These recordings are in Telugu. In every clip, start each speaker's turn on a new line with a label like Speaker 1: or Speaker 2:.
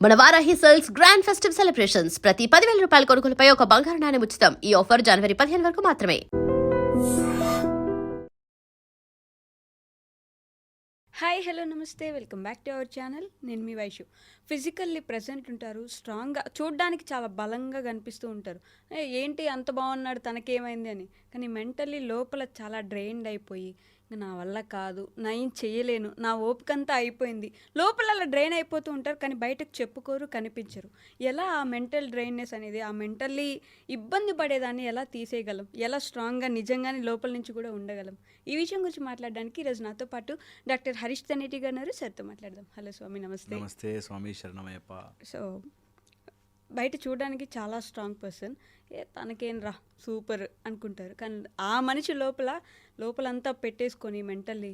Speaker 1: మన Varahi sales grand festive celebrations ప్రతి 10,000 రూపాయల కొనుగోలుపై ఒక బంగారు నాణెం ఉచితం. ఈ ఆఫర్ జనవరి 15 వరకు మాత్రమే.
Speaker 2: హాయ్ హలో నమస్తే, welcome back to our channel. నేను మీ వైషు. ఫిజికల్లీ ప్రెజెంట్ ఉంటారు, స్ట్రాంగ్గా చూడడానికి చాలా బలంగా కనిపిస్తూ ఉంటారు. ఏంటి అంత బాగున్నాడు, తనకేమైంది అని. కానీ మెంటల్లీ లోపల చాలా డ్రైన్డ్ అయిపోయి నా వల్ల కాదు, నా ఏం చేయలేను, నా ఓపిక అంతా అయిపోయింది, లోపల అలా డ్రైన్ అయిపోతూ ఉంటారు. కానీ బయటకు చెప్పుకోరు, కనిపించరు. ఎలా ఆ మెంటల్ డ్రైన్నెస్ అనేది, ఆ మెంటల్లీ ఇబ్బంది పడేదాన్ని ఎలా తీసేయగలం, ఎలా స్ట్రాంగ్గా నిజంగానే లోపల నుంచి కూడా ఉండగలం, ఈ విషయం గురించి మాట్లాడడానికి ఈరోజు నాతో పాటు డాక్టర్ హరీష్ తనేటి గారు ఉన్నారు. సార్తో మాట్లాడదాం. హలో స్వామి, నమస్తే.
Speaker 3: నమస్తే స్వామి, శరణమయ్యప్ప.
Speaker 2: సో బయట చూడడానికి చాలా స్ట్రాంగ్ పర్సన్, తనకేం రా సూపర్ అనుకుంటారు. కానీ ఆ మనిషి లోపలంతా పెట్టేసుకొని మెంటల్లీ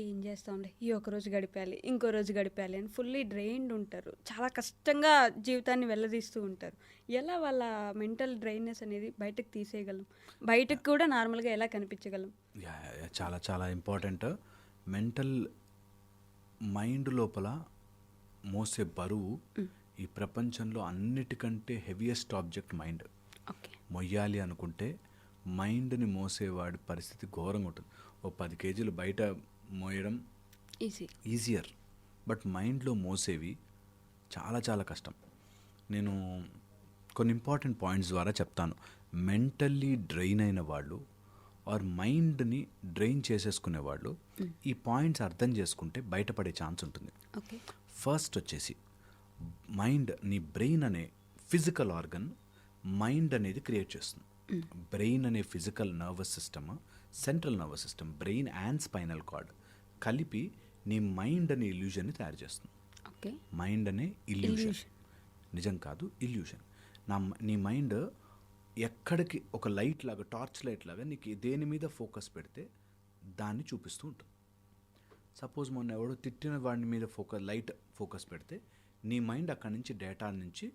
Speaker 2: ఏం చేస్తూ ఉండే, ఈ ఒక రోజు గడిపేయాలి, ఇంకో రోజు గడిపేయాలి అని ఫుల్లీ డ్రైన్డ్ ఉంటారు. చాలా కష్టంగా జీవితాన్ని వెళ్ళదీస్తూ ఉంటారు. ఎలా వాళ్ళ మెంటల్ డ్రైన్నెస్ అనేది బయటకు తీసేయగలం, బయటకు కూడా నార్మల్గా ఎలా కనిపించగలం?
Speaker 3: చాలా చాలా ఇంపార్టెంట్. మెంటల్ మైండ్ లోపల మోసే బరువు ఈ ప్రపంచంలో అన్నిటికంటే హెవియెస్ట్ ఆబ్జెక్ట్ మైండ్. మొయ్యాలి అనుకుంటే మైండ్ని మోసేవాడి పరిస్థితి ఘోరంగా ఉంటుంది. ఓ 10 కేజీలు బయట మోయడం ఈజియర్, బట్ మైండ్లో మోసేవి చాలా చాలా కష్టం. నేను కొన్ని ఇంపార్టెంట్ పాయింట్స్ ద్వారా చెప్తాను. మెంటల్లీ డ్రైన్ అయిన వాళ్ళు ఆర్ మైండ్ని డ్రైన్ చేసేసుకునే వాళ్ళు ఈ పాయింట్స్ అర్థం చేసుకుంటే బయటపడే ఛాన్స్ ఉంటుంది. ఫస్ట్ వచ్చేసి మైండ్, నీ బ్రెయిన్ అనే ఫిజికల్ ఆర్గన్ మైండ్ అనేది క్రియేట్ చేస్తుంది. బ్రెయిన్ అనే physical nervous system, central nervous system, brain and spinal cord కలిపి నీ మైండ్ అనే ఇల్యూజన్ని తయారు చేస్తుంది. మైండ్ అనే ఇల్యూషన్, నిజం కాదు ఇల్యూషన్. నీ మైండ్ ఎక్కడికి ఒక లైట్ లాగా, టార్చ్ లైట్ లాగా నీకు దేని మీద ఫోకస్ పెడితే దాన్ని చూపిస్తూ ఉంటుంది. సపోజ్ మొన్న ఎవడో తిట్టిన వాడి మీద లైట్ ఫోకస్ పెడితే నీ మైండ్ అక్కడి నుంచి డేటా నుంచి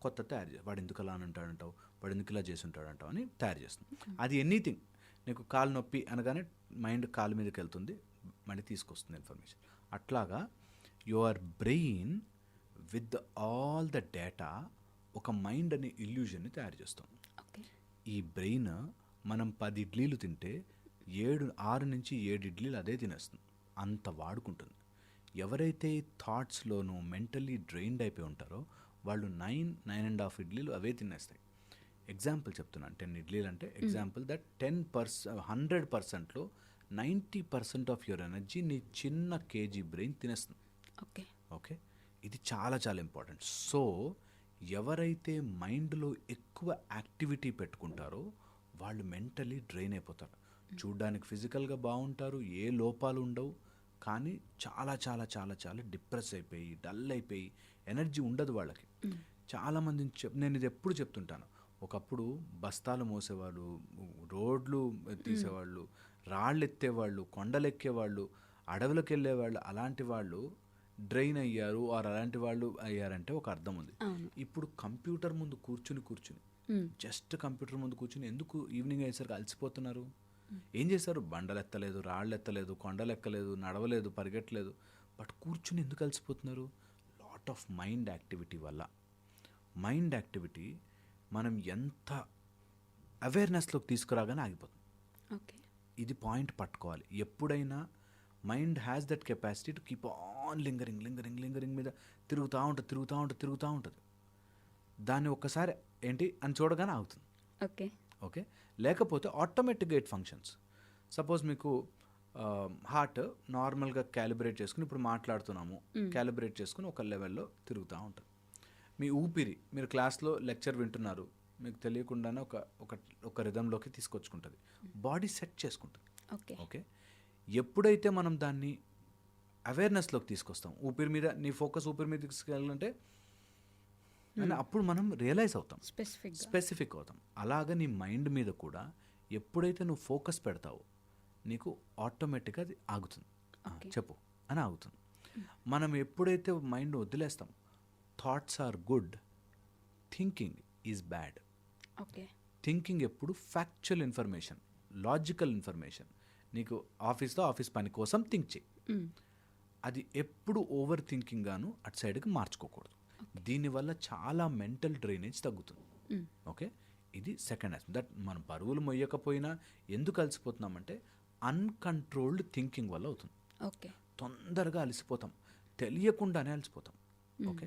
Speaker 3: కొత్త తయారు చేస్తుంది. వాడు ఎందుకు అలా అంటాడంటావు, వాడు ఎందుకు ఇలా చేసి ఉంటాడంటావు అని తయారు చేస్తుంది. అది ఎనీథింగ్. నీకు కాలు నొప్పి అనగానే మైండ్ కాలు మీదకి వెళ్తుంది, మళ్ళీ తీసుకొస్తుంది ఇన్ఫర్మేషన్. అట్లాగా your brain with all the data ఒక మైండ్ అనే ఇల్యూజన్ని తయారు చేస్తుంది. ఈ బ్రెయిన్ మనం 10 ఇడ్లీలు తింటే 6 నుంచి 7 ఇడ్లీలు అదే తినేస్తుంది, అంత వాడుకుంటుంది. ఎవరైతే థాట్స్లోనూ మెంటల్లీ డ్రైన్డ్ అయిపోయి ఉంటారో వాళ్ళు 9.5 ఇడ్లీలు అవే తినేస్తాయి. ఎగ్జాంపుల్ చెప్తున్నాను, 10 ఇడ్లీలు అంటే ఎగ్జాంపుల్ దట్ 100%లో 90% ఆఫ్ యువర్ ఎనర్జీ నీ చిన్న కేజీ బ్రెయిన్ తినేస్తుంది. ఓకే, ఇది చాలా చాలా ఇంపార్టెంట్. సో ఎవరైతే మైండ్లో ఎక్కువ యాక్టివిటీ పెట్టుకుంటారో వాళ్ళు మెంటలీ డ్రైన్ అయిపోతారు. చూడ్డానికి ఫిజికల్గా బాగుంటారు, ఏ లోపాలు ఉండవు, కానీ చాలా చాలా చాలా చాలా డిప్రెస్ అయిపోయి, డల్ అయిపోయి, ఎనర్జీ ఉండదు వాళ్ళకి. చాలామంది నేను ఇది ఎప్పుడు చెప్తుంటాను. ఒకప్పుడు బస్తాలు మోసేవాళ్ళు, రోడ్లు తీసేవాళ్ళు, రాళ్ళు ఎత్తేవాళ్ళు, కొండలు ఎక్కేవాళ్ళు, అడవులకు వెళ్ళేవాళ్ళు, అలాంటి వాళ్ళు డ్రైన్ అయ్యారు ఆర్ అలాంటి వాళ్ళు అయ్యారంటే ఒక అర్థం ఉంది. ఇప్పుడు కంప్యూటర్ ముందు కూర్చుని జస్ట్ కంప్యూటర్ ముందు కూర్చుని ఎందుకు ఈవినింగ్ అయ్యేసరికి అలసిపోతున్నారు? ఏం చేశారు? బండలు ఎత్తలేదు, రాళ్ళు ఎత్తలేదు, కొండలు ఎక్కలేదు, నడవలేదు, పరిగెట్టలేదు, బట్ కూర్చుని ఎందుకు అలసిపోతున్నారు? లాట్ ఆఫ్ మైండ్ యాక్టివిటీ వల్ల. మైండ్ యాక్టివిటీ మనం ఎంత అవేర్నెస్లోకి తీసుకురాగానే ఆగిపోతుంది. ఇది పాయింట్ పట్టుకోవాలి. ఎప్పుడైనా mind has that capacity to keep on lingering మీద తిరుగుతూ ఉంటుంది. దాన్ని ఒక్కసారి ఏంటి అని చూడగానే ఆగుతుంది. ఓకే, లేకపోతే ఆటోమేటిక్గా ఇట్ ఫంక్షన్స్. సపోజ్ మీకు హార్ట్ నార్మల్గా క్యాలిబ్రేట్ చేసుకుని, ఇప్పుడు మాట్లాడుతున్నాము, క్యాలిబ్రేట్ చేసుకుని ఒక లెవెల్లో తిరుగుతూ ఉంటుంది. మీ ఊపిరి, మీరు క్లాస్లో లెక్చర్ వింటున్నారు, మీకు తెలియకుండానే ఒక రిథంలోకి తీసుకొచ్చుకుంటుంది, బాడీ సెట్ చేసుకుంటుంది. ఓకే, ఎప్పుడైతే మనం దాన్ని అవేర్నెస్లోకి తీసుకొస్తాం, ఊపిరి మీద నీ ఫోకస్ ఊపిరి మీద తీసుకెళ్ళాలంటే అని అప్పుడు మనం రియలైజ్ అవుతాం, స్పెసిఫిక్ అవుతాం. అలాగా నీ మైండ్ మీద కూడా ఎప్పుడైతే నువ్వు ఫోకస్ పెడతావో నీకు ఆటోమేటిక్గా అది ఆగుతుంది. చెప్పు అని ఆగుతుంది. మనం ఎప్పుడైతే మైండ్ వదిలేస్తాం, thoughts are good, thinking is bad. Thinking ఎప్పుడు ఫ్యాక్చువల్ ఇన్ఫర్మేషన్, లాజికల్ ఇన్ఫర్మేషన్. నీకు ఆఫీస్ పని కోసం థింక్ చేయి, అది ఎప్పుడు ఓవర్ థింకింగ్ గాను అటు సైడ్కి మార్చుకోకూడదు. దీనివల్ల చాలా మెంటల్ డ్రైనేజ్ తగ్గుతుంది. ఓకే, ఇది సెకండ్ ఆస్పెక్ట్. దట్ మనం బరువులు మొయ్యకపోయినా ఎందుకు అలసిపోతున్నామంటే అన్కంట్రోల్డ్ థింకింగ్ వల్ల అవుతుంది.
Speaker 2: ఓకే.
Speaker 3: తొందరగా అలసిపోతాం, తెలియకుండానే అలసిపోతాం. ఓకే,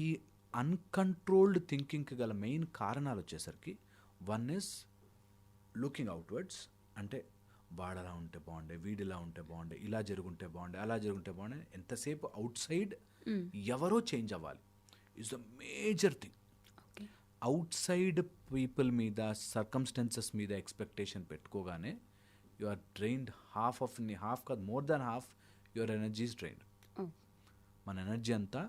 Speaker 3: ఈ అన్కంట్రోల్డ్ థింకింగ్కి గల మెయిన్ కారణాలు వచ్చేసరికి వన్ ఇస్ లుకింగ్ అవుట్వర్డ్స్, అంటే వాడలా ఉంటే బాగుండే, వీడిలా ఉంటే బాగుండే, ఇలా జరుగుంటే బాగుండే, అలా జరుగుంటే బాగుండే. ఎంతసేపు అవుట్ సైడ్ ఎవరో చేంజ్ అవ్వాలి is the major thing. Outside people మీద, సర్కమ్స్టెన్సెస్ మీద ఎక్స్పెక్టేషన్ పెట్టుకోగానే యు ఆర్ డ్రైన్డ్. హాఫ్ కాదు, more than half your energy is drained. మన ఎనర్జీ అంతా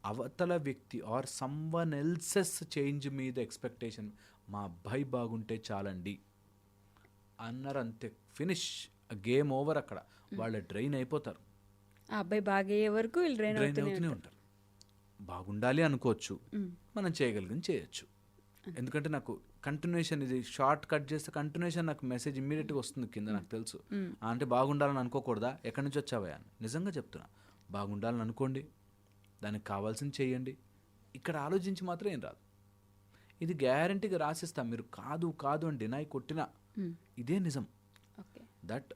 Speaker 3: అవతల వ్యక్తి ఆర్ సమ్వన్ ఎల్సెస్ చేంజ్ మీద ఎక్స్పెక్టేషన్. మా అబ్బాయి బాగుంటే చాలండి అన్నారు, అంతే, ఫినిష్, గేమ్ ఓవర్. అక్కడ వాళ్ళు డ్రైన్ అయిపోతారు.
Speaker 2: ఆ అబ్బాయి బాగా వరకు వీళ్ళు డ్రైన్
Speaker 3: అవుతూనే ఉంటారు. బాగుండాలి అనుకోవచ్చు, మనం చేయగలిగింది చేయొచ్చు. ఎందుకంటే నాకు కంటిన్యూషన్, ఇది షార్ట్ కట్ చేస్తే కంటిన్యూషన్ నాకు మెసేజ్ ఇమ్మీడియట్గా వస్తుంది కింద, నాకు తెలుసు. అంటే బాగుండాలని అనుకోకూడదా, ఎక్కడి నుంచి వచ్చావా అని. నిజంగా చెప్తున్నా, బాగుండాలని అనుకోండి, దానికి కావాల్సింది చేయండి. ఇక్కడ ఆలోచించి మాత్రం ఏం రాదు. ఇది గ్యారంటీగా రాసిస్తాం. మీరు కాదు కాదు అని డినై కొట్టినా ఇదే నిజం. దట్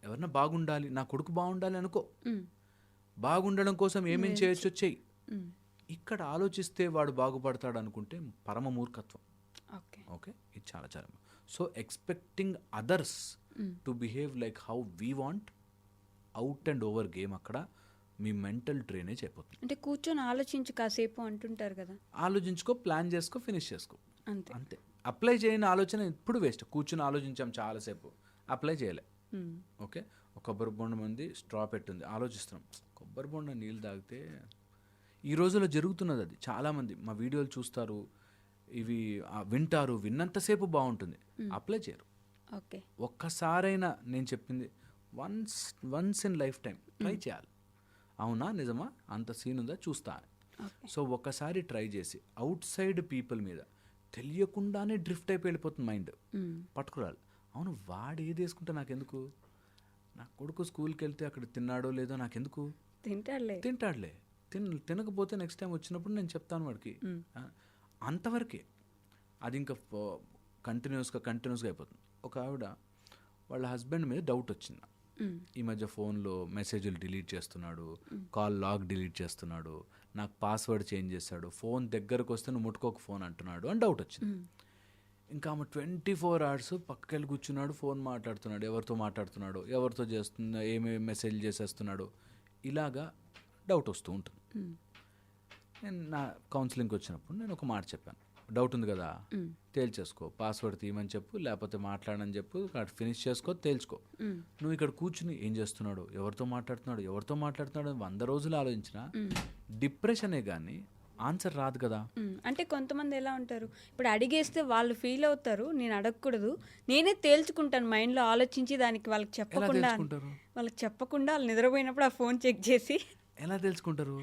Speaker 3: ఎవరన్నా బాగుండాలి, నా కొడుకు బాగుండాలి అనుకో, బాగుండడం కోసం ఏమేం చేయొచ్చో చెయ్యి. ఇక్కడ ఆలోచిస్తే వాడు బాగుపడతాడు అనుకుంటే పరమ మూర్ఖత్వం. ఓకే, ఇది చాలా చాలా. So expecting others to behave like how we want, out and over game. అక్కడ మీ మెంటల్ డ్రైనేజ్ అయిపోతుంది.
Speaker 2: అంటే కూర్చొని ఆలోచించు కాసేపు అంటుంటారు కదా.
Speaker 3: ఆలోచించుకో, ప్లాన్ చేసుకో, ఫినిష్ చేసుకో,
Speaker 2: అంతే
Speaker 3: అంతే. అప్లై చేయని ఆలోచన ఇప్పుడు వేస్ట్. కూర్చుని ఆలోచించాం చాలాసేపు, అప్లై చేయలే. ఓకే, ఒక కొబ్బరి బొండం ఉంది, స్ట్రా పెట్టుంది, ఆలోచిస్తున్నాం. కొబ్బరి బొండం నీళ్ళు తాగితే ఈ రోజుల్లో జరుగుతున్నది అది. చాలామంది మా వీడియోలు చూస్తారు, ఇవి వింటారు, విన్నంతసేపు బాగుంటుంది, అప్లై చేయరు.
Speaker 2: ఓకే,
Speaker 3: ఒక్కసారైనా నేను చెప్పింది once in life time try చేయాలి. అవునా, నిజమా, అంత సీన్ ఉందా, చూస్తా. సో ఒక్కసారి ట్రై చేసి అవుట్ సైడ్ పీపుల్ మీద తెలియకుండానే డ్రిఫ్ట్ అయిపోయి వెళ్ళిపోతుంది మైండ్. పట్టుకురాలి. అవును, వాడు ఏది వేసుకుంటే నాకెందుకు, నా కొడుకు స్కూల్కి వెళ్తే అక్కడ తిన్నాడో లేదో నాకెందుకు, తింటాడులే, తినకపోతే నెక్స్ట్ టైం వచ్చినప్పుడు నేను చెప్తాను వాడికి, అంతవరకే. అది ఇంకా కంటిన్యూస్గా అయిపోతుంది. ఒక ఆవిడ వాళ్ళ హస్బెండ్ మీద డౌట్ వచ్చింది. ఈ మధ్య ఫోన్లో మెసేజ్లు డిలీట్ చేస్తున్నాడు, కాల్ లాగ్ డిలీట్ చేస్తున్నాడు, నాకు పాస్వర్డ్ చేంజ్ చేశాడు, ఫోన్ దగ్గరకు వస్తే నువ్వు ముట్టుకోక ఫోన్ అంటున్నాడు అని డౌట్ వచ్చింది. ఇంకా ఆమె 24 hours పక్కకెళ్ళి కూర్చున్నాడు, ఫోన్ మాట్లాడుతున్నాడు, ఎవరితో మాట్లాడుతున్నాడు, ఎవరితో చేస్తున్నా, ఏమేమి మెసేజ్ చేసేస్తున్నాడు, ఇలాగా డౌట్ వస్తూ ఉంటుంది. నేను నా కౌన్సిలింగ్కి వచ్చినప్పుడు నేను ఒక మాట చెప్పాను, డౌట్ ఉంది కదా, తేల్చేసుకో, పాస్వర్డ్ తీయమని చెప్పు, లేకపోతే మాట్లాడని చెప్పు, ఫినిష్ చేసుకో, తేల్చుకో. నువ్వు ఇక్కడ కూర్చుని ఏం చేస్తున్నాడు, ఎవరితో మాట్లాడుతున్నాడు 100 రోజులు ఆలోచించినా డిప్రెషనే కానీ ఆన్సర్ రాదు కదా.
Speaker 2: అంటే కొంతమంది ఎలా ఉంటారు, ఇప్పుడు అడిగేస్తే వాళ్ళు ఫీల్ అవుతారు, నేను అడగకూడదు, నేనే తేల్చుకుంటాను మైండ్లో ఆలోచించి, దానికి వాళ్ళకి చెప్పకుండా వాళ్ళు నిద్రపోయినప్పుడు ఆ ఫోన్ చెక్ చేసి
Speaker 3: ఎలా తెలుసుకుంటారు.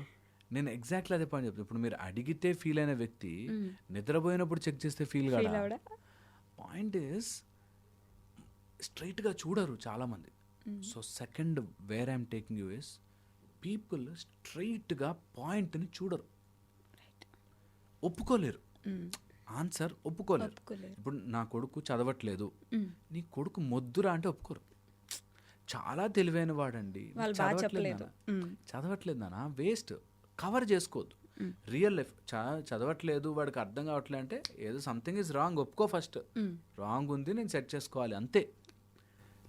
Speaker 3: నేను ఎగ్జాక్ట్లీ అదే పాయింట్ చెప్తాను. ఇప్పుడు మీరు అడిగితే ఫీల్ అయిన వ్యక్తి నిద్రపోయినప్పుడు చెక్ చేస్తే ఫీల్ కాదా. పాయింట్ ఈస్ స్ట్రైట్గా చూడరు చాలామంది. So second where I'm taking you is, people స్ట్రైట్గా పాయింట్ని చూడరు, ఒప్పుకోలేరు, ఆన్సర్ ఒప్పుకోలేరు. ఇప్పుడు నా కొడుకు చదవట్లేదు, నీ కొడుకు మొద్దురా అంటే ఒప్పుకోరు. చాలా తెలివైన వాడండి, చదవట్లేదు నాన్న, వేస్ట్, కవర్ చేసుకోవద్దు. రియల్ లైఫ్ చదవట్లేదు, వాడికి అర్థం కావట్లేదు అంటే ఏదో సంథింగ్ ఈజ్ రాంగ్, ఒప్పుకో ఫస్ట్. రాంగ్ ఉంది, నేను సెట్ చేసుకోవాలి, అంతే.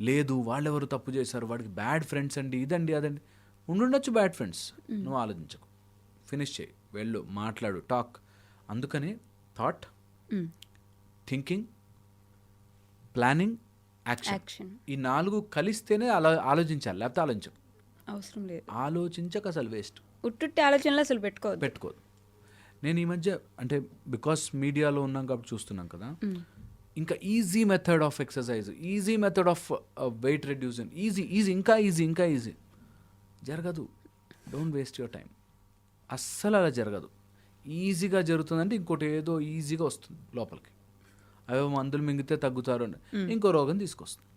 Speaker 3: లేదు వాళ్ళెవరు తప్పు చేశారు, వాడికి బ్యాడ్ ఫ్రెండ్స్ అండి, ఇదండి అదండి, ఉండుండొచ్చు బ్యాడ్ ఫ్రెండ్స్, నువ్వు ఆలోచించకు, ఫినిష్ చేయి, వెళ్ళు, మాట్లాడు, టాక్. అందుకని థాట్, థింకింగ్, ప్లానింగ్, యాక్షన్, ఈ 4 కలిస్తేనే ఆలోచించాలి, లేకపోతే
Speaker 2: అవసరం లేదు.
Speaker 3: ఆలోచించక అసలు వేస్ట్,
Speaker 2: ఉట్టుట్టి ఆలోచనలు అసలు పెట్టుకోదు.
Speaker 3: నేను ఈ మధ్య అంటే బికాస్ మీడియాలో ఉన్నాం కాబట్టి చూస్తున్నాం కదా, ఇంకా easy method of exercise, easy method of weight reducing, easy ఇంకా ఈజీ జరగదు. Don't waste your time. అస్సలు అలా జరగదు. ఈజీగా జరుగుతుందంటే ఇంకోటి ఏదో ఈజీగా వస్తుంది లోపలికి, అవే మందులు మింగితే తగ్గుతారు అని ఇంకో రోగం తీసుకొస్తుంది.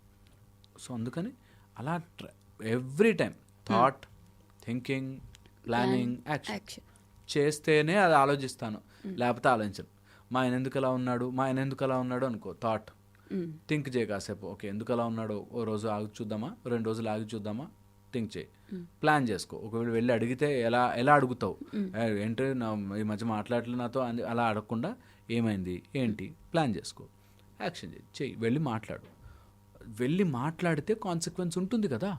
Speaker 3: సో అందుకని అలా every time thought, thinking, planning, action చేస్తేనే అది ఆలోచిస్తాను, లేకపోతే ఆలోచించను. మా ఆయన ఎందుకు అలా ఉన్నాడు అనుకో, థాట్ థింక్ చేయి కాసేపు. ఓకే, ఎందుకు అలా ఉన్నాడో ఓ రోజు ఆగి చూద్దామా, 2 రోజులు ఆగి చూద్దామా, థింక్ చేయి, ప్లాన్ చేసుకో. ఒకవేళ వెళ్ళి అడిగితే ఎలా అడుగుతావు, ఏంటి ఈ మధ్య మాట్లాడలేదు నాతో అని అలా అడగకుండా ఏమైంది ఏంటి ప్లాన్ చేసుకో, యాక్షన్ చెయ్యి, వెళ్ళి మాట్లాడు. వెళ్ళి మాట్లాడితే కాన్సిక్వెన్స్ ఉంటుంది కదా.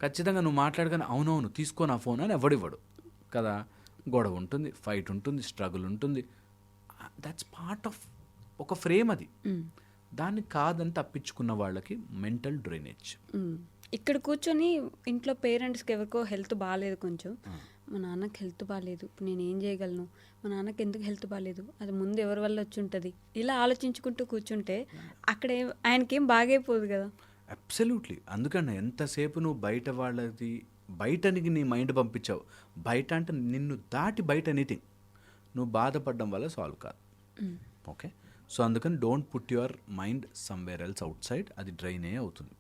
Speaker 3: ఖచ్చితంగా నువ్వు మాట్లాడగానే అవునవును తీసుకో నా ఫోన్ అని ఎవడివ్వడు కదా. గొడవ ఉంటుంది, ఫైట్ ఉంటుంది, స్ట్రగుల్ ఉంటుంది. దట్స్ పార్ట్ ఆఫ్ ఒక ఫ్రేమ్ అది. దాన్ని కాదని తప్పించుకున్న వాళ్ళకి మెంటల్ డ్రైనేజ్.
Speaker 2: ఇక్కడ కూర్చొని ఇంట్లో పేరెంట్స్కి ఎవరికో హెల్త్ బాగాలేదు, కొంచెం మా నాన్నకి హెల్త్ బాగాలేదు, ఇప్పుడు నేను ఏం చేయగలను, మా నాన్నకి ఎందుకు హెల్త్ బాగాలేదు, అది ముందు ఎవరి వల్ల వచ్చి ఉంటుంది, ఇలా ఆలోచించుకుంటూ కూర్చుంటే అక్కడ ఆయనకేం బాగైపోదు కదా.
Speaker 3: అబ్సల్యూట్లీ. అందుకని ఎంతసేపు నువ్వు బయటనికి నీ మైండ్ పంపించావు. బయట అంటే నిన్ను దాటి బయట ఎనీథింగ్ నువ్వు బాధపడడం వల్ల సాల్వ్ కాదు. ఓకే, సో అందుకని don't put your mind somewhere else out side. అది డ్రైనే అవుతుంది.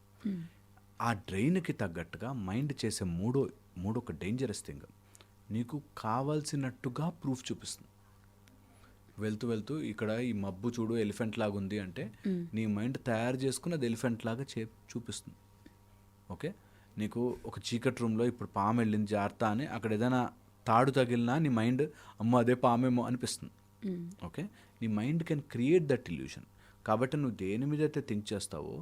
Speaker 3: ఆ డ్రైన్కి తగ్గట్టుగా మైండ్ చేసే మూడొక డేంజరస్ థింగ్, నీకు కావాల్సినట్టుగా ప్రూఫ్ చూపిస్తుంది. వెళ్తూ ఇక్కడ ఈ మబ్బు చూడు ఎలిఫెంట్ లాగా ఉంది అంటే నీ మైండ్ తయారు చేసుకుని అది ఎలిఫెంట్ లాగా చూపిస్తుంది. ఓకే, నీకు ఒక చీకటి రూమ్లో ఇప్పుడు పాము వెళ్ళింది జాగ్రత్త అని అక్కడ ఏదైనా తాడు తగిలినా నీ మైండ్ అమ్మో అదే పామేమో అనిపిస్తుంది. ఓకే, నీ mind can create that illusion. కాబట్టి నువ్వు దేని మీద అయితే థింక్ చేస్తావో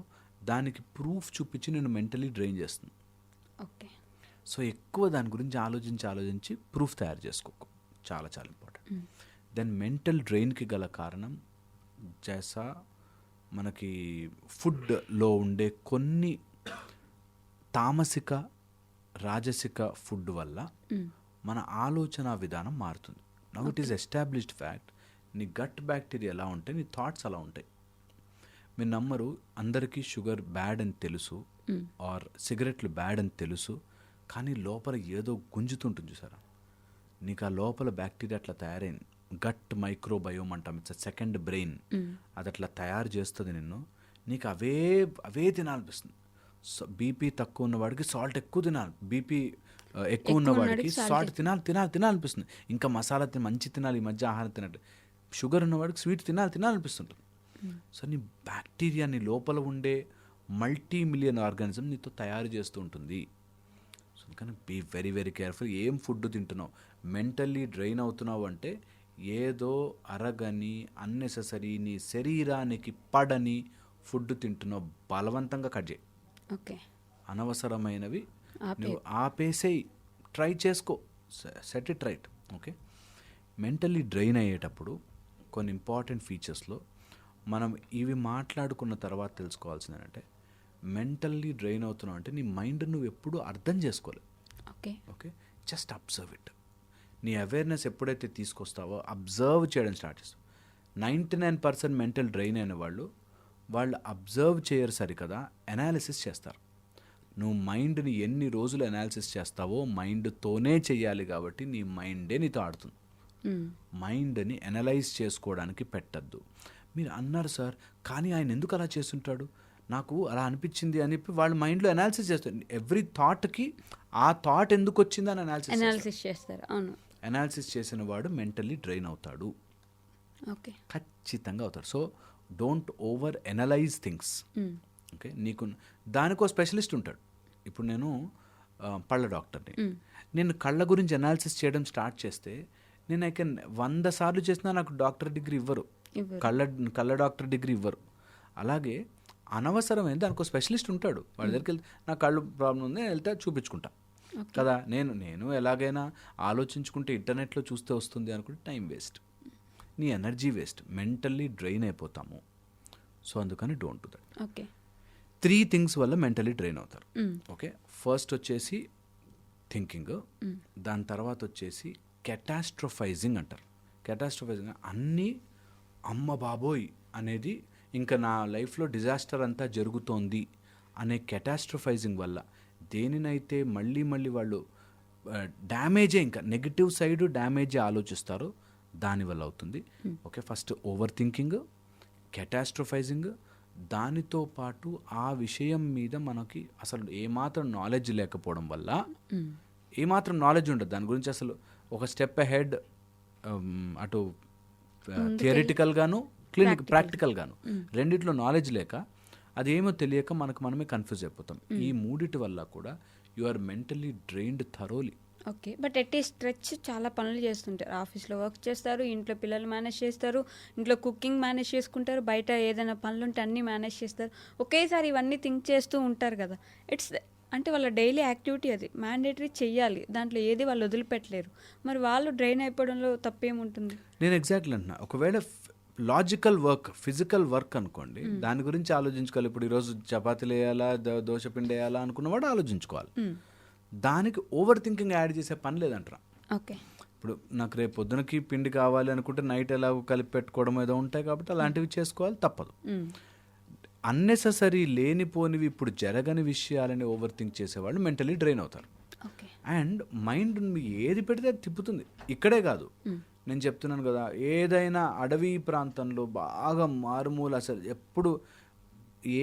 Speaker 3: దానికి ప్రూఫ్ చూపించి నేను మెంటలీ డ్రైన్ చేస్తుంది.
Speaker 2: ఓకే,
Speaker 3: సో ఎక్కువ దాని గురించి ఆలోచించి ప్రూఫ్ తయారు చేసుకోకు. చాలా చాలా ఇంపార్టెంట్. దెన్ మెంటల్ డ్రైన్కి గల కారణం జైసా మనకి ఫుడ్లో ఉండే కొన్ని తామసిక రాజసిక ఫుడ్ వల్ల మన ఆలోచన విధానం మారుతుంది. Now it is established fact. నీ గట్ బ్యాక్టీరియా ఎలా ఉంటే నీ థాట్స్ అలా ఉంటాయి. మీరు నమ్మరు, అందరికీ షుగర్ బ్యాడ్ అని తెలుసు ఆర్ సిగరెట్లు బ్యాడ్ అని తెలుసు, కానీ లోపల ఏదో గుంజుతుంటుంది చూసారా, నీకు ఆ లోపల బ్యాక్టీరియా అట్లా తయారైంది. గట్ మైక్రోబయోమ్ అంటాం, ఇట్స్ సెకండ్ బ్రెయిన్. అది అట్లా తయారు చేస్తుంది నిన్ను. నీకు అవే తినాలనిపిస్తుంది. బీపీ తక్కువ ఉన్నవాడికి సాల్ట్ ఎక్కువ తినాలి, బీపీ ఎక్కువ ఉన్నవాడికి సాల్ట్ తినాలనిపిస్తుంది. ఇంకా మసాలా మంచి తినాలి, ఈ మధ్య ఆహారం తినట్టు. షుగర్ ఉన్నవాడికి స్వీట్ తినాలనిపిస్తుంటుంది. సో నీ బ్యాక్టీరియా నీ లోపల ఉండే మల్టీ-మిలియన్ ఆర్గానిజం నీతో తయారు చేస్తూ ఉంటుంది. సో అందుకని బీ వెరీ వెరీ కేర్ఫుల్. ఏం ఫుడ్ తింటున్నావు, మెంటల్లీ డ్రైన్ అవుతున్నావు అంటే ఏదో అరగని అన్నెసెసరీ నీ శరీరానికి పడని ఫుడ్ తింటున్నావు. బలవంతంగా కట్ చేయి.
Speaker 2: ఓకే,
Speaker 3: అనవసరమైనవి నువ్వు ఆపేసేయి, ట్రై చేసుకో, set it right. Okay, mentally drain అయ్యేటప్పుడు కొన్ని ఇంపార్టెంట్ ఫీచర్స్లో మనం ఇవి మాట్లాడుకున్న తర్వాత తెలుసుకోవాల్సింది ఏంటంటే, మెంటల్లీ డ్రైన్ అవుతున్నావు అంటే నీ మైండ్ నువ్వు ఎప్పుడూ అర్థం చేసుకోలేదు. Okay, just observe it. నీ అవేర్నెస్ ఎప్పుడైతే తీసుకొస్తావో అబ్జర్వ్ చేయడం స్టార్ట్ చేస్తావు. 99% మెంటల్ డ్రైన్ అయిన వాళ్ళు అబ్జర్వ్ చేయరు సరికదా, అనాలిసిస్ చేస్తారు. నువ్వు మైండ్ని ఎన్ని రోజులు అనాలిసిస్ చేస్తావో మైండ్తోనే చెయ్యాలి. కాబట్టి నీ మైండే నీతో ఆడుతుంది. మైండ్ని అనలైజ్ చేసుకోవడానికి పెట్టద్దు. మీరు అన్నారు సార్, కానీ ఆయన ఎందుకు అలా చేస్తుంటాడు, నాకు అలా అనిపించింది అని చెప్పి వాళ్ళ మైండ్లో అనాలిసిస్ చేస్తారు. ఎవ్రీ థాట్కి ఆ థాట్ ఎందుకు వచ్చిందని అనాలిసిస్ చేస్తారు.
Speaker 2: అవును,
Speaker 3: అనాలిసిస్ చేసిన వాడు మెంటల్లీ డ్రైన్ అవుతాడు.
Speaker 2: ఓకే,
Speaker 3: ఖచ్చితంగా అవుతాడు. So don't over analyse things. Okay, నీకు దానికో స్పెషలిస్ట్ ఉంటాడు. ఇప్పుడు నేను పళ్ళ డాక్టర్ని, నేను కళ్ళ గురించి అనాలిసిస్ చేయడం స్టార్ట్ చేస్తే నేను 100 సార్లు చేసినా నాకు డాక్టర్ డిగ్రీ ఇవ్వరు, కళ్ళ డాక్టర్ డిగ్రీ ఇవ్వరు. అలాగే అనవసరమైన దానికో స్పెషలిస్ట్ ఉంటాడు. వాడి దగ్గరికి వెళ్తే నా కళ్ళు ప్రాబ్లం ఉంది, వెళ్తే చూపించుకుంటా కదా. నేను ఎలాగైనా ఆలోచించుకుంటే ఇంటర్నెట్లో చూస్తే వస్తుంది అనుకుంటే టైం వేస్ట్, నీ ఎనర్జీ వేస్ట్, మెంటల్లీ డ్రైన్ అయిపోతాము. సో అందుకని don't do that.
Speaker 2: Okay,
Speaker 3: 3 things వల్ల మెంటల్లీ డ్రైన్ అవుతారు. ఓకే, ఫస్ట్ వచ్చేసి థింకింగ్, దాని తర్వాత వచ్చేసి కెటాస్ట్రోఫైజింగ్ అంటారు. కెటాస్ట్రోఫైజింగ్ అన్నీ అమ్మ బాబోయ్ అనేది ఇంకా నా లైఫ్లో డిజాస్టర్ అంతా జరుగుతోంది అనే కెటాస్ట్రోఫైజింగ్ వల్ల దేనినైతే మళ్ళీ వాళ్ళు డ్యామేజే, ఇంకా నెగిటివ్ సైడ్ డ్యామేజే ఆలోచిస్తారో దానివల్ల అవుతుంది. ఓకే, ఫస్ట్ ఓవర్ థింకింగ్, కెటాస్ట్రోఫైజింగ్, దానితో పాటు ఆ విషయం మీద మనకి అసలు ఏమాత్రం నాలెడ్జ్ లేకపోవడం వల్ల, ఏమాత్రం నాలెడ్జ్ ఉండదు దాని గురించి, అసలు ఒక స్టెప్ అహెడ్ అటు థియరిటికల్ గాను ప్రాక్టికల్ గాను రెండిట్లో నాలెడ్జ్ లేక అదేమో తెలియక మనమే కన్ఫ్యూజ్ అయిపోతాం. ఈ మూడిటి వల్ల కూడా you are mentally drained thoroughly.
Speaker 2: Okay, but at ఈ స్ట్రెచ్ చాలా పనులు చేస్తుంటారు. ఆఫీస్లో వర్క్ చేస్తారు, ఇంట్లో పిల్లలు మేనేజ్ చేస్తారు, ఇంట్లో కుకింగ్ మేనేజ్ చేసుకుంటారు, బయట ఏదైనా పనులు ఉంటే అన్నీ మేనేజ్ చేస్తారు. ఒకేసారి ఇవన్నీ థింక్ చేస్తూ ఉంటారు కదా. అంటే వాళ్ళ డైలీ యాక్టివిటీ అది మ్యాండేటరీ చెయ్యాలి, దాంట్లో ఏది వాళ్ళు వదిలిపెట్టలేరు. మరి వాళ్ళు డ్రైన్ అయిపోవడంలో తప్పేముంటుంది?
Speaker 3: నేను ఎగ్జాక్ట్లీ అంటున్నా, ఒకవేళ లాజికల్ వర్క్, ఫిజికల్ వర్క్ అనుకోండి, దాని గురించి ఆలోచించుకోవాలి. ఇప్పుడు ఈరోజు చపాతీలు వేయాలా, దోశపిండి వేయాలా అనుకున్నవాడు ఆలోచించుకోవాలి. దానికి ఓవర్ థింకింగ్ యాడ్ చేసే పని లేదంటారా.
Speaker 2: ఓకే,
Speaker 3: ఇప్పుడు నాకు రేపు పొద్దునకి పిండి కావాలి అనుకుంటే నైట్ ఎలాగో కలిపి పెట్టుకోవడం ఏదో ఉంటాయి కాబట్టి అలాంటివి చేసుకోవాలి, తప్పదు. అన్నెసెసరీ లేనిపోనివి ఇప్పుడు జరగని విషయాలని ఓవర్ థింక్ చేసేవాళ్ళు మెంటలీ డ్రైన్ అవుతారు. అండ్ మైండ్ ఏది పెడితే అది తిప్పుతుంది. ఇక్కడే కాదు, నేను చెప్తున్నాను కదా, ఏదైనా అడవి ప్రాంతంలో బాగా మారుమూల అసలు ఎప్పుడు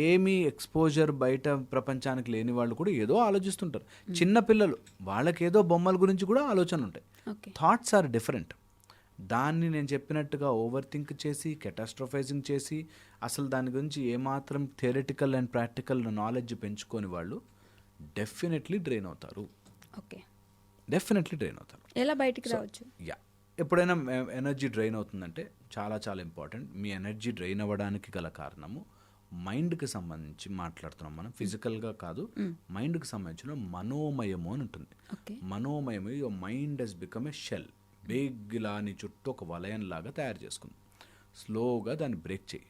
Speaker 3: ఏమీ ఎక్స్పోజర్ బయట ప్రపంచానికి లేని వాళ్ళు కూడా ఏదో ఆలోచిస్తుంటారు. చిన్న పిల్లలు, వాళ్ళకి ఏదో బొమ్మల గురించి కూడా ఆలోచన ఉంటాయి. Thoughts are different. దాన్ని నేను చెప్పినట్టుగా ఓవర్ థింక్ చేసి కెటాస్ట్రోఫైజింగ్ చేసి అసలు దాని గురించి ఏమాత్రం థియరిటికల్ అండ్ ప్రాక్టికల్ నాలెడ్జ్ పెంచుకొని వాళ్ళు డెఫినెట్లీ డ్రైన్ అవుతారు.
Speaker 2: ఓకే,
Speaker 3: డెఫినెట్లీ డ్రైన్ అవుతారు.
Speaker 2: ఎలా బయటికి రావచ్చు?
Speaker 3: ఎప్పుడైనా ఎనర్జీ డ్రైన్ అవుతుందంటే చాలా చాలా ఇంపార్టెంట్. మీ ఎనర్జీ డ్రైన్ అవ్వడానికి గల కారణము మైండ్కి సంబంధించి మాట్లాడుతున్నాం మనం, ఫిజికల్గా కాదు. మైండ్కి సంబంధించిన మనోమయము అని ఉంటుంది. మనోమయము, your mind has become a shell. బిగ్లా నీ చుట్టూ ఒక వలయంలాగా తయారు చేసుకుంది. స్లోగా దాన్ని బ్రేక్ చేయి.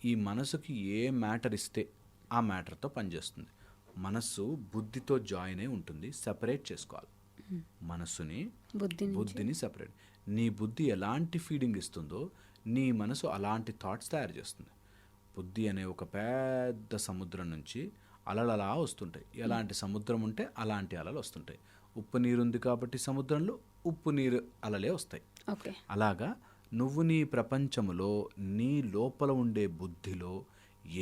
Speaker 3: ఈ మనసుకి ఏ మ్యాటర్ ఇస్తే ఆ మ్యాటర్తో పనిచేస్తుంది. మనస్సు బుద్ధితో జాయిన్ అయి ఉంటుంది. సెపరేట్ చేసుకోవాలి మనస్సుని, బుద్ధిని సెపరేట్. నీ బుద్ధి ఎలాంటి ఫీడింగ్ ఇస్తుందో నీ మనసు అలాంటి థాట్స్ తయారు చేస్తుంది. బుద్ధి అనే ఒక పెద్ద సముద్రం నుంచి అలలు అలా వస్తుంటాయి. ఎలాంటి సముద్రం ఉంటే అలాంటి అలలు వస్తుంటాయి. ఉప్పు నీరు ఉంది కాబట్టి సముద్రంలో ఉప్పు నీరు అలలే వస్తాయి. అలాగా నువ్వు నీ ప్రపంచములో నీ లోపల ఉండే బుద్ధిలో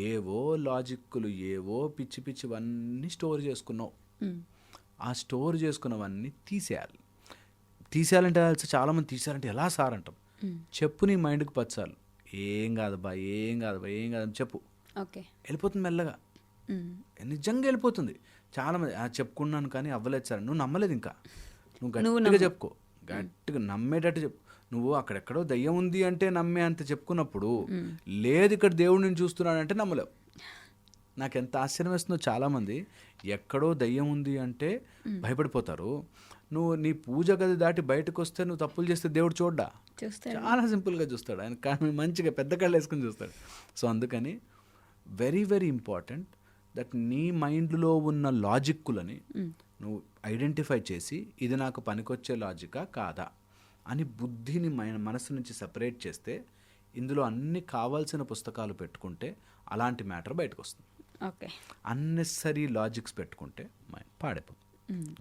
Speaker 3: ఏవో లాజిక్కులు, ఏవో పిచ్చి పిచ్చివన్నీ స్టోర్ చేసుకున్నావు. ఆ స్టోర్ చేసుకున్నవన్నీ తీసేయాలి. తీసేయాలంటే చాలామంది తీసేయాలంటే ఎలా సార్ అంటాం. చెప్పు నీ మైండ్కి 10 సార్లు, ఏం కాదు బా, ఏం కాదు బా, ఏం కాదని చెప్పు. వెళ్ళిపోతుంది మెల్లగా, నిజంగా వెళ్ళిపోతుంది. చాలామంది చెప్పుకున్నాను కానీ అవ్వలేదు సార్. నువ్వు నమ్మలేదు, ఇంకా నువ్వు గట్టిగా చెప్పుకో, గట్టిగా నమ్మేటట్టు చెప్పు. నువ్వు అక్కడెక్కడో దయ్యం ఉంది అంటే నమ్మే అంత చెప్పుకున్నప్పుడు, లేదు ఇక్కడ దేవుడిని చూస్తున్నాడంటే నమ్మలేవు. నాకు ఎంత ఆశ్చర్యం వేస్తుందో, చాలామంది ఎక్కడో దయ్యం ఉంది అంటే భయపడిపోతారు. నువ్వు నీ పూజ గది దాటి బయటకు వస్తే నువ్వు తప్పులు చేస్తే దేవుడు చూడ్డా, చాలా సింపుల్గా చూస్తాడు. ఆయన కానీ మంచిగా పెద్ద కళ్ళు వేసుకుని చూస్తాడు. సో అందుకని వెరీ వెరీ ఇంపార్టెంట్ దట్ నీ మైండ్లో ఉన్న లాజిక్కులని నువ్వు ఐడెంటిఫై చేసి ఇది నాకు పనికొచ్చే లాజికా కాదా అని బుద్ధిని మనసు నుంచి సెపరేట్ చేస్తే, ఇందులో అన్ని కావాల్సిన పుస్తకాలు పెట్టుకుంటే అలాంటి మ్యాటర్ బయటకు వస్తుంది. అన్నెసరీ లాజిక్స్ పెట్టుకుంటే మైండ్ పాడైపోతుంది.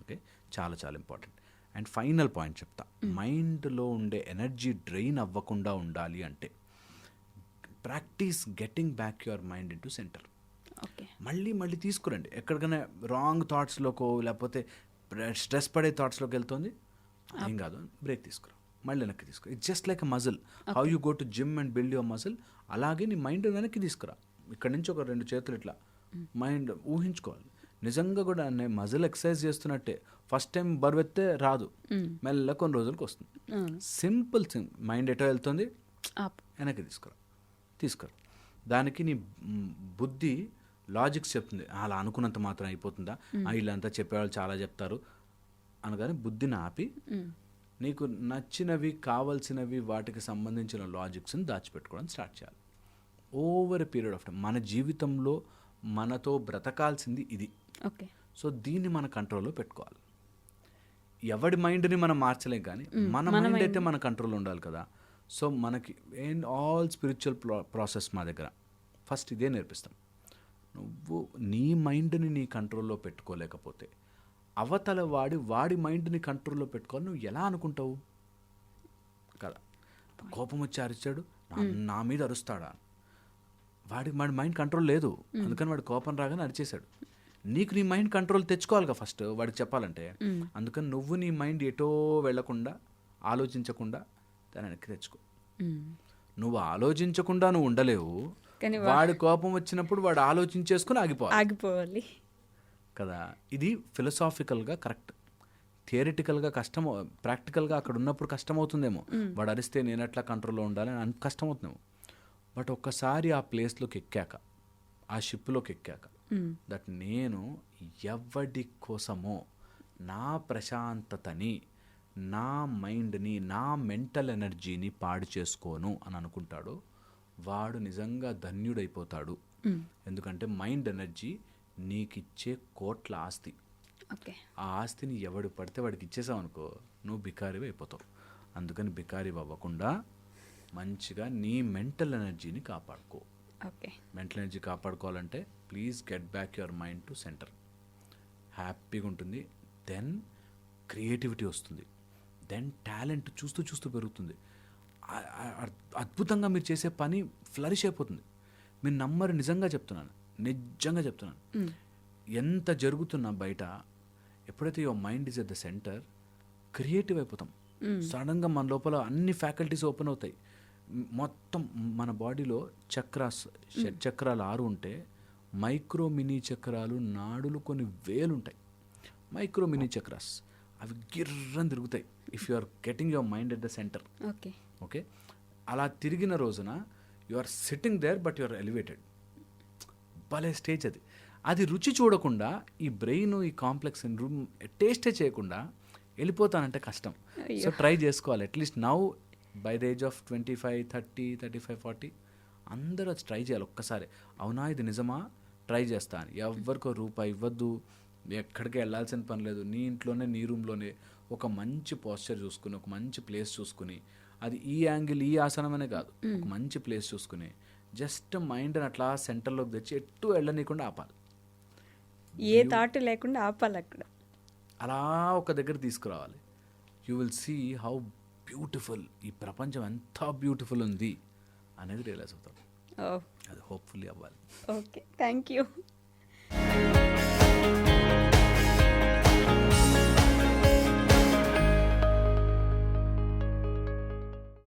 Speaker 3: ఓకే, చాలా చాలా ఇంపార్టెంట్. అండ్ ఫైనల్ పాయింట్ చెప్తా. మైండ్లో ఉండే ఎనర్జీ డ్రైన్ అవ్వకుండా ఉండాలి అంటే practice getting back your mind in to centre. మళ్ళీ మళ్ళీ తీసుకురండి. ఎక్కడికైనా రాంగ్ థాట్స్లోకో లేకపోతే స్ట్రెస్ పడే థాట్స్లోకి వెళ్తుంది, ఏం కాదు, బ్రేక్ తీసుకురా, మళ్ళీ వెనక్కి తీసుకురా. It's just like a muscle. How you go to gym and build your muscle, అలాగే నీ మైండ్ వెనక్కి తీసుకురా. ఇక్కడ నుంచి ఒక 2 చేతులు ఇట్లా మైండ్ ఊహించుకోవాలి. నిజంగా కూడా నేను మజిల్ ఎక్సర్సైజ్ చేస్తున్నట్టే. ఫస్ట్ టైం బరువెత్తే రాదు, మెల్ల కొన్ని రోజులకు వస్తుంది. Simple thing. మైండ్ ఎటో వెళ్తుంది, వెనక్కి తీసుకురా. దానికి నీ బుద్ధి లాజిక్స్ చెప్తుంది. అలా అనుకున్నంత మాత్రం అయిపోతుందా, వీళ్ళంతా చెప్పేవాళ్ళు చాలా చెప్తారు అనగానే బుద్ధిని ఆపి నీకు నచ్చినవి, కావాల్సినవి, వాటికి సంబంధించిన లాజిక్స్ని దాచిపెట్టుకోవడం స్టార్ట్ చేయాలి. Over a period of time. మన జీవితంలో మనతో బ్రతకాల్సింది ఇది. సో దీన్ని మన కంట్రోల్లో పెట్టుకోవాలి. ఎవడి మైండ్ని మనం మార్చలేం, కానీ మన మైండ్ అయితే మన కంట్రోల్లో ఉండాలి కదా. సో మనకి ఆల్ స్పిరిచువల్ ప్రాసెస్ మా దగ్గర ఫస్ట్ ఇదే నేర్పిస్తాం. నువ్వు నీ మైండ్ని నీ కంట్రోల్లో పెట్టుకోలేకపోతే అవతల వాడి మైండ్ని కంట్రోల్లో పెట్టుకోవాలి. నువ్వు ఎలా అనుకుంటావు కదా. కోపం వచ్చి అరిచాడు, నా మీద అరుస్తాడా, వాడి మైండ్ కంట్రోల్ లేదు, అందుకని వాడి కోపం రాగానే అరిచేశాడు. నీకు నీ మైండ్ కంట్రోల్ తెచ్చుకోవాలిగా ఫస్ట్ వాడికి చెప్పాలంటే. అందుకని నువ్వు నీ మైండ్ ఎటో వెళ్లకుండా ఆలోచించకుండా దాన్ని వెనక్కి తెచ్చుకో. నువ్వు ఆలోచించకుండా నువ్వు ఉండలేవు,
Speaker 2: కానీ
Speaker 3: వాడి కోపం వచ్చినప్పుడు వాడు ఆలోచించేసుకుని ఆగిపోవాలి
Speaker 2: ఆగిపోవాలి.
Speaker 3: కదా. ఇది ఫిలసాఫికల్గా కరెక్ట్. థియరిటికల్గా కష్టం, ప్రాక్టికల్గా అక్కడ ఉన్నప్పుడు కష్టమవుతుందేమో. వాడు అరిస్తే నేను ఎట్లా కంట్రోల్లో ఉండాలి అని కష్టమవుతుందేమో. బట్ ఒక్కసారి ఆ ప్లేస్లోకి ఎక్కాక, ఆ షిప్లోకి ఎక్కాక, దట్ నేను ఎవడి కోసమో నా ప్రశాంతతని, నా మైండ్ని, నా మెంటల్ ఎనర్జీని పాడు చేసుకోను అని అనుకుంటాడో వాడు నిజంగా ధన్యుడైపోతాడు. ఎందుకంటే మైండ్ ఎనర్జీ నీకిచ్చే కోట్ల ఆస్తి.
Speaker 2: ఓకే.
Speaker 3: ఆ ఆస్తిని ఎవడు పడితే వాడికి ఇచ్చేసావు అనుకో, నువ్వు బికారివి అయిపోతావు. అందుకని బికారి అవ్వకుండా మంచిగా నీ మెంటల్ ఎనర్జీని కాపాడుకో.
Speaker 2: ఓకే.
Speaker 3: మెంటల్ ఎనర్జీ కాపాడుకోవాలంటే please get back your mind to centre. హ్యాపీగా ఉంటుంది. దెన్ క్రియేటివిటీ వస్తుంది. దెన్ టాలెంట్ చూస్తూ చూస్తూ పెరుగుతుంది. అద్భుతంగా మీరు చేసే పని ఫ్లరిష్ అయిపోతుంది. మీరు నమ్మరు, నిజంగా చెప్తున్నాను, నిజంగా చెప్తున్నాను. ఎంత జరుగుతున్నా బయట, ఎప్పుడైతే your mind is at the centre, creative అయిపోతాం. సడన్గా మన లోపల అన్ని ఫ్యాకల్టీస్ ఓపెన్ అవుతాయి. మొత్తం మన బాడీలో చక్రాస్, చక్రాలు 6 ఉంటే మైక్రో మినీ చక్రాలు, నాడులు కొన్ని వేలు ఉంటాయి. మైక్రో మినీ చక్రాస్ అవి గిర్రని తిరుగుతాయి if you are getting your mind at the centre.
Speaker 2: Okay.
Speaker 3: Okay, అలా తిరిగిన రోజున you are sitting there but you are elevated. భలే స్టేజ్ అది. అది రుచి చూడకుండా ఈ బ్రెయిన్, ఈ కాంప్లెక్స్ టేస్టే చేయకుండా వెళ్ళిపోతానంటే కష్టం. సో ట్రై చేసుకోవాలి. At least now by the age of 25, 30, 35, 40 అందరూ అది ట్రై చేయాలి ఒక్కసారి. అవునా ఇది నిజమా, ట్రై చేస్తా అని. ఎవరికో రూపాయి ఇవ్వద్దు, ఎక్కడికి వెళ్ళాల్సిన పని లేదు. నీ ఇంట్లోనే, నీ రూమ్లోనే ఒక మంచి పోస్చర్ చూసుకుని, ఒక మంచి ప్లేస్ చూసుకుని, అది ఈ యాంగిల్, ఈ ఆసనం అనే కాదు, ఒక మంచి ప్లేస్ చూసుకుని జస్ట్ మైండ్ని అట్లా సెంటర్లోకి తెచ్చి ఎట్టు వెళ్ళనీయకుండా ఆపాలి.
Speaker 2: ఏ థాట్ లేకుండా ఆపాలి అక్కడ.
Speaker 3: అలా ఒక దగ్గర తీసుకురావాలి. You will see how beautiful, ఈ ప్రపంచం ఎంత బ్యూటిఫుల్ ఉంది అనేది రియలైజ్ అవుతాం. అది హోప్ఫుల్లీ అవ్వాలి.
Speaker 2: Okay, thank you.